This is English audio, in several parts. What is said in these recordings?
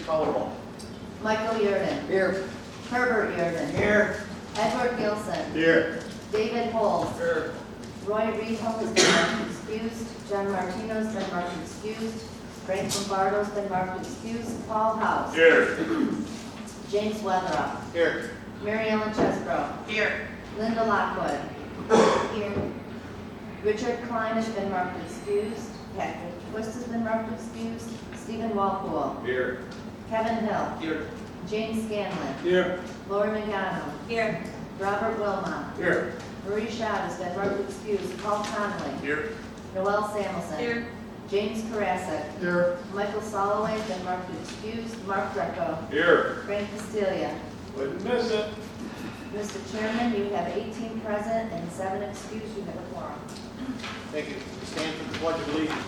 call the roll. Michael Yurden. Here. Herbert Yurden. Here. Edward Gilson. Here. David Holmes. Here. Roy Reho has been marked excused. John Martino has been marked excused. Frank Lombardo has been marked excused. Paul House. Here. James Weatherup. Here. Mary Ellen Chesbro. Here. Linda Lockwood. Here. Richard Klein has been marked excused. Patrick Twist has been marked excused. Stephen Walpole. Here. Kevin Hill. Here. James Scanlon. Here. Lori Magano. Here. Robert Wilmot. Here. Marie Schott has been marked excused. Paul Conley. Here. Noel Samuelson. Here. James Karasik. Here. Michael Soloway has been marked excused. Mark Greco. Here. Frank Castilia. Wouldn't miss it. Mr. Chairman, you have 18 present and 7 excused. You have a quorum. Thank you. Stand for the Pledge of Allegiance.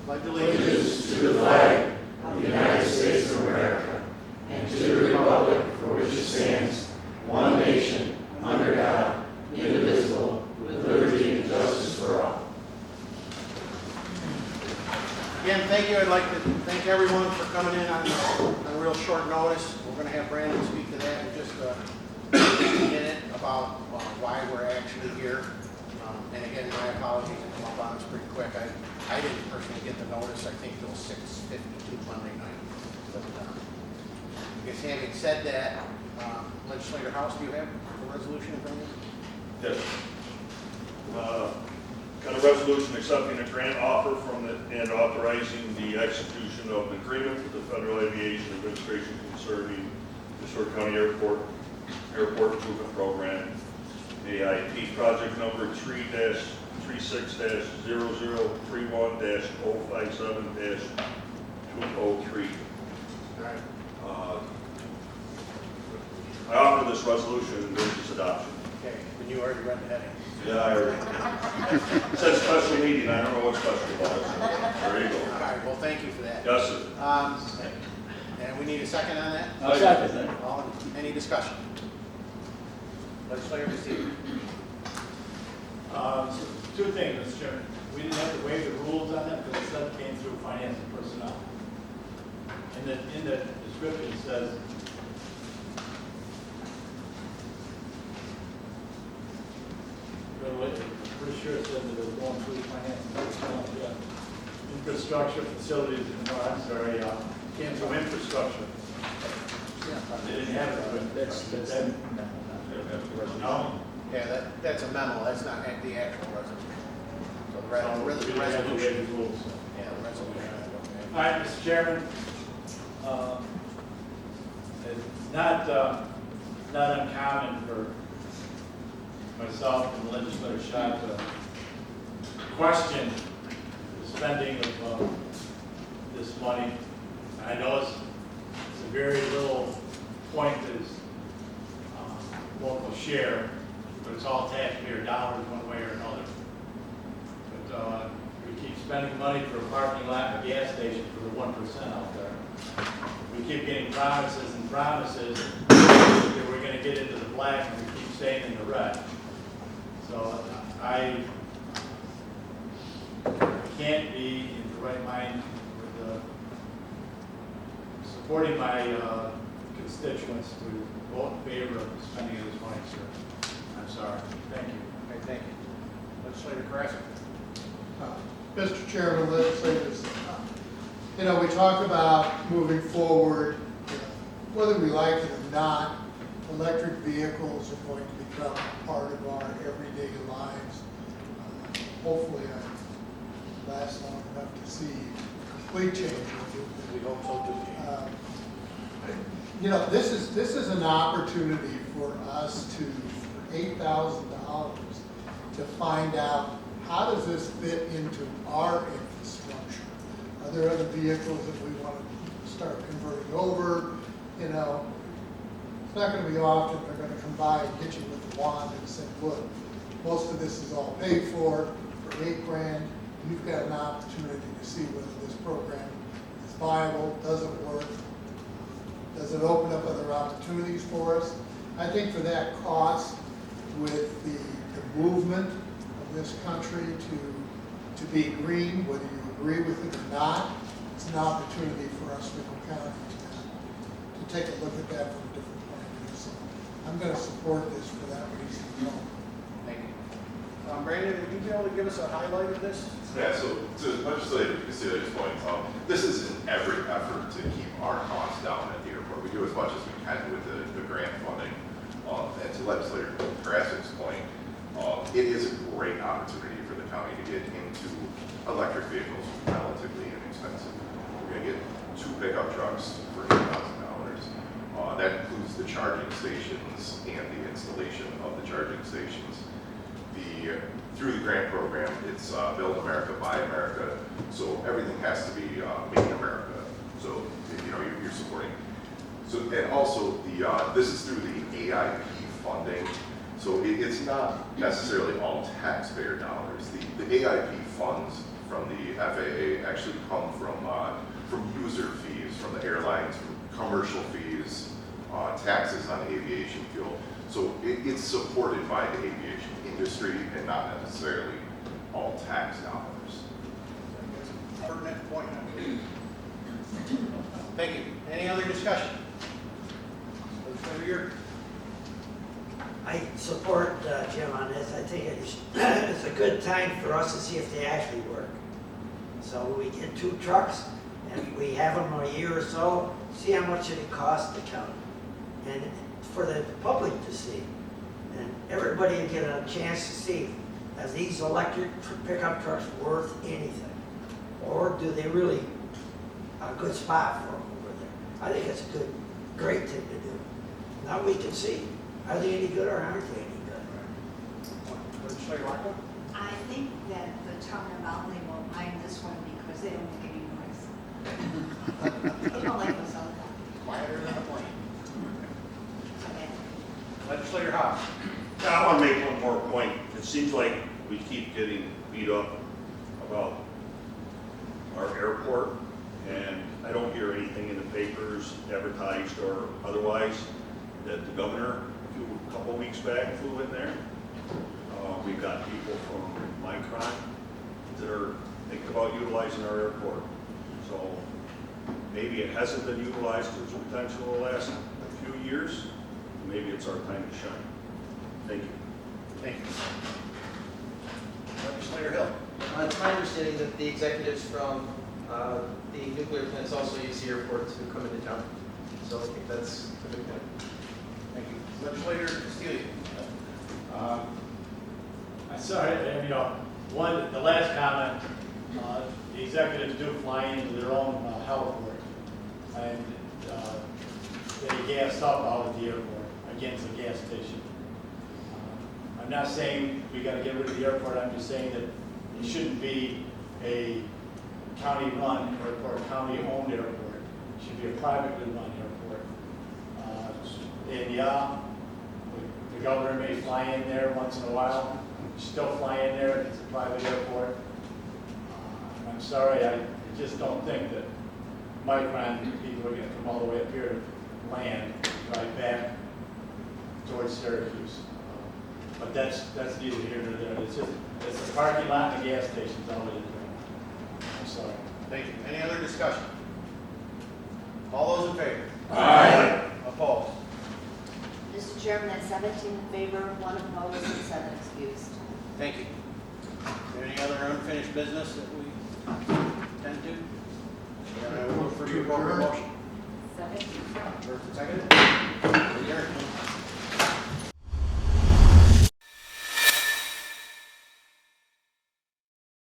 Pledge allegiance To the flag of the United States of America and to the republic for which it stands, one nation, under God, indivisible, with liberty and justice for all. Again, thank you. I'd like to thank everyone for coming in on real short notice. We're going to have Brandon speak to that in just a minute about why we're actually here. And again, my apologies to come up on this pretty quick. I didn't personally get the notice, I think, till 6:52 Monday night. But I guess having said that, Legislator House, do you have the resolution in front of you? Yes. Got a resolution accepting a grant offer from and authorizing the execution of an agreement with the Federal Aviation Administration concerning the Oswego County Airport Improvement Program, AIP project number 3-36-0031-057-203. All right. I offer this resolution and urge its adoption. Okay, when you already read the heading. Yeah, I already. It says special meeting, I don't know what special about it. There you go. All right, well, thank you for that. Yes, sir. And we need a second on that? Second. Any discussion? Legislator Castillo. Two things, Mr. Chairman. We didn't have to waive the rules on that because the stuff came through finance and personnel. In the description it says, pretty sure it said that it was going through finance and personnel. Yeah. Infrastructure, facilities, I'm sorry, came through infrastructure. They didn't have it, but that's no. Yeah, that's a memo, that's not the actual resolution. So the resolution. Yeah, the Yeah, rules. the resolution. All right, Mr. Chairman, it's not uncommon for myself and Legislator Schott to question the spending of this money. I know it's a very little point is local share, but it's all taxpayer dollars one way or another. But we keep spending money for a parking lot and a gas station for the 1% out there. We keep getting promises and promises that we're going to get into the black and we keep staying in the red. So I can't be in the right mind with supporting my constituents to vote in favor of spending of this money, sir. I'm sorry. Thank you. Okay, thank you. Legislator Karasik. Mr. Chairman, legislators, we talk about moving forward, whether we like it or not, electric vehicles are going to become part of our everyday lives. Hopefully, I last long enough to see complete change. We hope so too. This is an opportunity for us for $8,000 to find out how does this fit into our infrastructure. Are there other vehicles that we want to start converting over? It's not going to be often they're going to come by and hit you with a wand and say, look, most of this is all paid for $8,000. You've got an opportunity to see whether this program is viable, does it work, does it open up other opportunities for us. I think for that cost, with the movement of this country to be green, whether you agree with it or not, it's an opportunity for Oswego County to take a look at that from a different point of view. So I'm going to support this for that reason alone. Thank you. Brandon, would you be able to give us a highlight of this? Yeah, so to Legislative Castillo's point, this is in every effort to keep our costs down at the airport. We do as much as we can with the grant funding. And to Legislator Krasic's point, it is a great opportunity for the county to get into electric vehicles relatively inexpensive. We're going to get 2 pickup trucks for $8,000. That includes the charging stations and the installation of the charging stations. Through the grant program, it's Build America, Buy America, so everything has to be made in America. So you're supporting. So and also this is through the AIP funding. So it's not necessarily all taxpayer dollars. The AIP funds from the FAA actually come from user fees from the airlines, from commercial fees, taxes on aviation fuel. So it's supported by the aviation industry and not necessarily all tax dollars. That's a pertinent point. Thank you. Any other discussion? Legislator Yurden. I support Jim on this. I think it's a good time for us to see if they actually work. So we get 2 trucks and we have them a year or so, see how much it costs the county. And for the public to see. And everybody will get a chance to see, are these electric pickup trucks worth anything? Or do they really a good spot for them over there? I think it's a great thing to do. Now we can see, are they any good or aren't they any good? Legislator Rocco? I think that the town of Mountley will mind this one because they don't make any noise. They don't like us all that. Quieter than a plane. Okay. Legislator Hobbs. I want to make one more point. It seems like we keep getting beat up about our airport, and I don't hear anything in the papers, advertised or otherwise, that the governor, a couple weeks back, flew in there. We've got people from Micron that are thinking about utilizing our airport. So maybe it hasn't been utilized as potential in the last few years. Maybe it's our time to shine. Thank you. Thank you. Legislator Hill. It's my understanding that the executives from the nuclear plants also use the airport to come into town. So I think that's a good point. Thank you. Legislator Castillo. I'm sorry, the last comment, the executives do fly into their own heliport, and they gas up out at the airport against the gas station. I'm not saying we got to get rid of the airport. I'm just saying that it shouldn't be a county-run airport, county-owned airport. It should be a privately run airport. And yeah, the governor may fly in there once in a while. Still fly in there. It's a private airport. I'm sorry, I just don't think that Micron people are going to come all the way up here to land, drive back towards Syracuse. But that's neither here nor there. It's a parking lot and a gas station. All it is. I'm sorry. Thank you. Any other discussion? All those in favor? Aye. Opposed? Mr. Chairman, that's 17 in favor, 1 opposed, and 7 excused. Thank you. Any other unfinished business that we